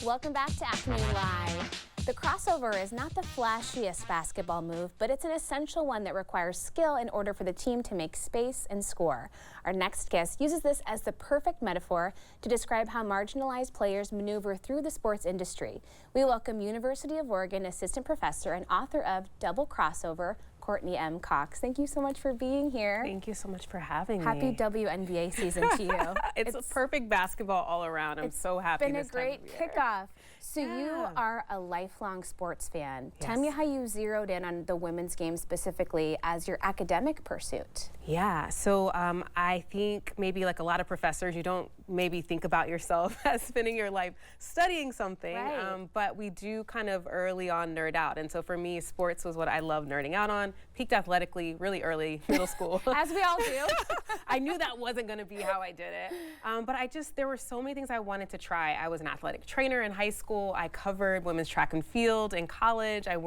Welcome back to Afternoon Live. The crossover is not the flashiest basketball move, but it's an essential one that requires skill in order for the team to make space and score. Our next guest uses this as the perfect metaphor to describe how marginalized players maneuver through the sports industry. We welcome University of Oregon assistant professor and author of Double Crossover, Courtney M. Cox. Thank you so much for being here. Thank you so much for having Happy me. WNBA season to you. It's a perfect basketball all around. I'm so happy. It's been a great kickoff. So you are a lifelong sports fan. Yes. Tell me how you zeroed in on the women's game specifically as your academic pursuit. Yeah, so I think maybe like a lot of professors, you don't maybe think about yourself as spending your life studying something, Right. But we do kind of early on nerd out. And so for me, sports was what I loved nerding out on. Peaked athletically really early, middle school. As we all do. I knew that wasn't going to be how I did it. But there were so many things I wanted to try. I was an athletic trainer in high school. I covered women's track and field in college. I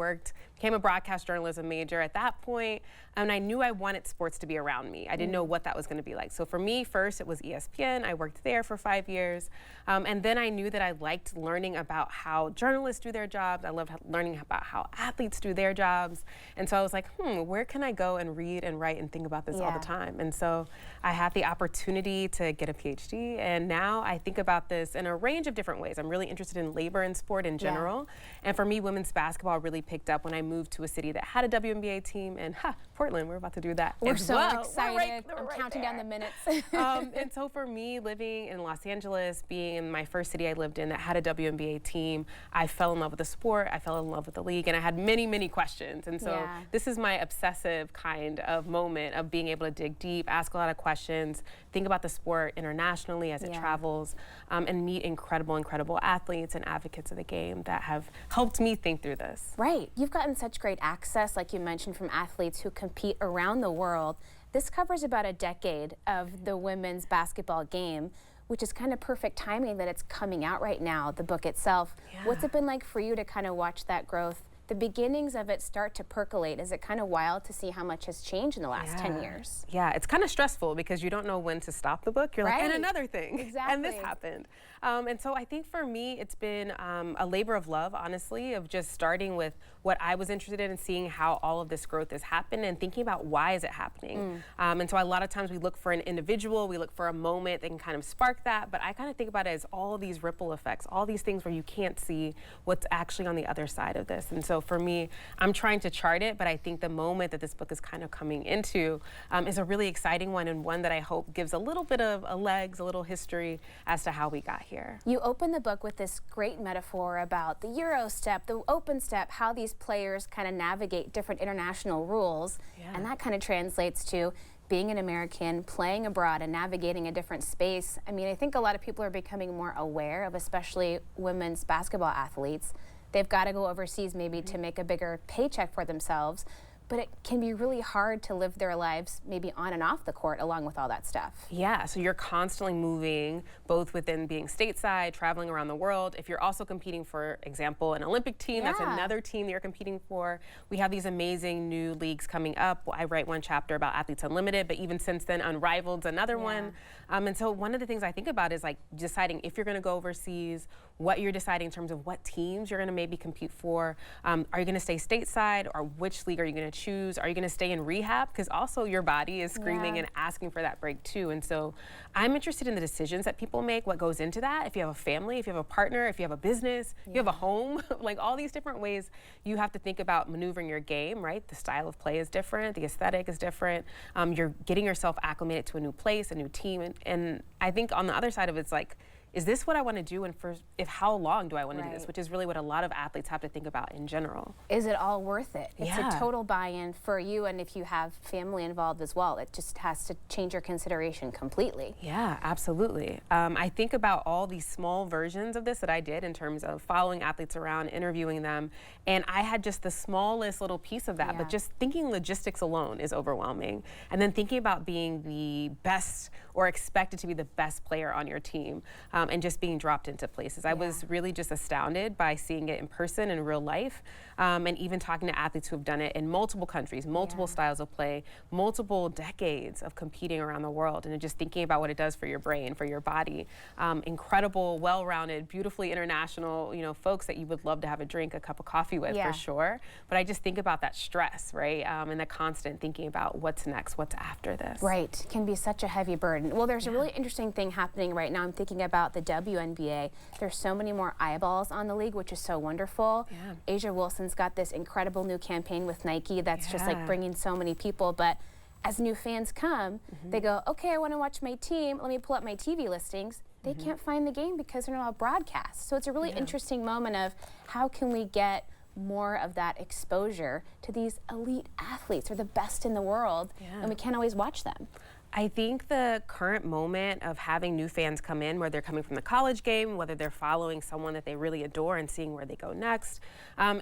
became a broadcast journalism major at that point, and I knew I wanted sports to be around me. I didn't know what that was going to be like. So for me, first it was ESPN. I worked there for 5 years, and then I knew that I liked learning about how journalists do their jobs. I loved learning about how athletes do their jobs, and so I was like, where can I go and read and write and think about this all the time? And so I had the opportunity to get a PhD, and now I think about this in a range of different ways. I'm really interested in labor and sport in general, and for me, women's basketball really picked up when I moved to a city that had a WNBA team, and Portland, we're about to do that. We're as so well. excited. We're I'm right counting there. down the minutes. And so for me, living in Los Angeles, being in my first city I lived in that had a WNBA team, I fell in love with the sport, I fell in love with the league, and I had many, many questions. And so this is my obsessive kind of moment of being able to dig deep, ask a lot of questions, think about the sport internationally as it travels, and meet incredible, incredible athletes and advocates of the game that have helped me think through this. Right. You've gotten such great access, like you mentioned, from athletes who compete around the world. This covers about a decade of the women's basketball game, which is kind of perfect timing that it's coming out right now, the book itself. What's it been like for you to kind of watch that growth, the beginnings of it start to percolate? Is it kind of wild to see how much has changed in the last 10 years? Yeah, it's kind of stressful because you don't know when to stop the book. You're like, and another thing. Exactly. And this happened. And so I think for me, it's been a labor of love, honestly, of just starting with what I was interested in and seeing how all of this growth has happened and thinking about why is it happening. And so a lot of times we look for an individual, we look for a moment that can kind of spark that, but I kind of think about it as all these ripple effects, all these things where you can't see what's actually on the other side of this. And so for me, I'm trying to chart it, but I think the moment that this book is kind of coming into is a really exciting one, and one that I hope gives a little bit of a legs, a little history as to how we got here. You open the book with this great metaphor about the Euro step, the open step, how these players kind of navigate different international rules, and that kind of translates to being an American, playing abroad, and navigating a different space. I mean, I think a lot of people are becoming more aware of, especially women's basketball athletes. They've got to go overseas maybe to make a bigger paycheck for themselves, but it can be really hard to live their lives maybe on and off the court along with all that stuff. Yeah, so you're constantly moving, both within being stateside, traveling around the world. If you're also competing, for example, an Olympic team, that's another team that you're competing for. We have these amazing new leagues coming up. I write one chapter about Athletes Unlimited, but even since then, Unrivaled's another one. And so one of the things I think about is like deciding if you're gonna go overseas, what you're deciding in terms of what teams you're gonna maybe compete for. Are you gonna stay stateside, or which league are you gonna choose? Are you gonna stay in rehab? Because also your body is screaming and asking for that break too. And so I'm interested in the decisions that people make, what goes into that. If you have a family, if you have a partner, if you have a business, you have a home, like all these different ways you have to think about maneuvering your game, right? The style of play is different, the aesthetic is different. You're getting yourself acclimated to a new place, a new team. And I think on the other side of it, it's like, is this what I want to do, and how long do I want to do this, which is really what a lot of athletes have to think about in general. Is it all worth it? It's a total buy-in for you, and if you have family involved as well, it just has to change your consideration completely. Yeah, absolutely. I think about all these small versions of this that I did in terms of following athletes around, interviewing them, and I had just the smallest little piece of that, but just thinking logistics alone is overwhelming. And then thinking about being the best or expected to be the best player on your team, and just being dropped into places. I was really just astounded by seeing it in person in real life, and even talking to athletes who have done it in multiple countries, multiple styles of play, multiple decades of competing around the world, and just thinking about what it does for your brain, for your body. Incredible, well-rounded, beautifully international, folks that you would love to have a drink, a cup of coffee with, for sure. But I just think about that stress, right? And the constant thinking about what's next, what's after this. Right, can be such a heavy burden. Well, there's a really interesting thing happening right now. I'm thinking about the WNBA. There's so many more eyeballs on the league, which is so wonderful. Asia Wilson's got this incredible new campaign with Nike that's just like bringing so many people. But as new fans come, they go, okay, I want to watch my team. Let me pull up my TV listings. They can't find the game because they're not broadcast. So it's a really interesting moment of how can we get more of that exposure to these elite athletes. They're the best in the world, and we can't always watch them. I think the current moment of having new fans come in, whether they're coming from the college game, whether they're following someone that they really adore and seeing where they go next,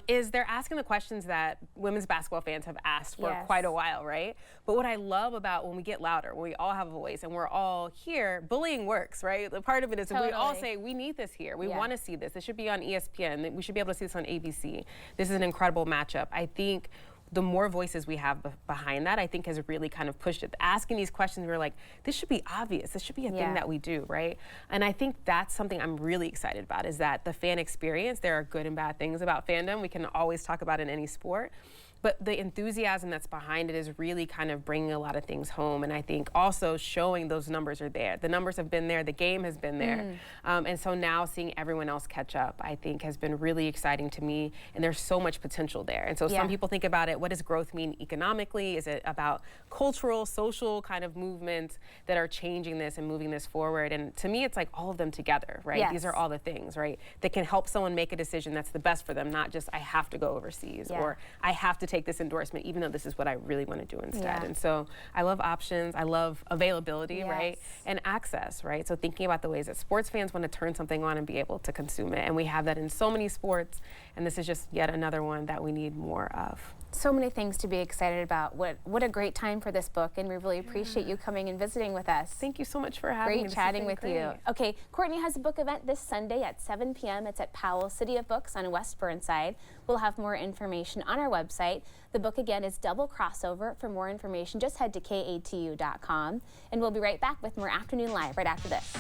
is they're asking the questions that women's basketball fans have asked for quite a while, right? But what I love about when we get louder, when we all have a voice and we're all here, bullying works, right? The part of it is if we all say, we need this here, we want to see this, it should be on ESPN, we should be able to see this on ABC. This is an incredible matchup. I think the more voices we have behind that, I think has really kind of pushed it. Asking these questions, we're like, this should be obvious. This should be a thing that we do, right? And I think that's something I'm really excited about, is that the fan experience, there are good and bad things about fandom. We can always talk about it in any sport. But the enthusiasm that's behind it is really kind of bringing a lot of things home. And I think also showing those numbers are there. The numbers have been there. The game has been there. And so now seeing everyone else catch up, I think has been really exciting to me. And there's so much potential there. And so some people think about it, what does growth mean economically? Is it about cultural, social kind of movements that are changing this and moving this forward? And to me, it's like all of them together, right? These are all the things, right? That can help someone make a decision that's the best for them, not just I have to go overseas or I have to take this endorsement, even though this is what I really want to do instead. And so I love options, I love availability, right? And access, right? So thinking about the ways that sports fans want to turn something on and be able to consume it. And we have that in so many sports, and this is just yet another one that we need more of. So many things to be excited about. What a great time for this book, and we really appreciate you coming and visiting with us. Thank you so much for having me. Great chatting with you. Okay, Courtney has a book event this Sunday at 7 p.m. It's at Powell City of Books on West Burnside. We'll have more information on our website. The book again is Double Crossover. For more information, just head to katu.com, and we'll be right back with more Afternoon Live right after this.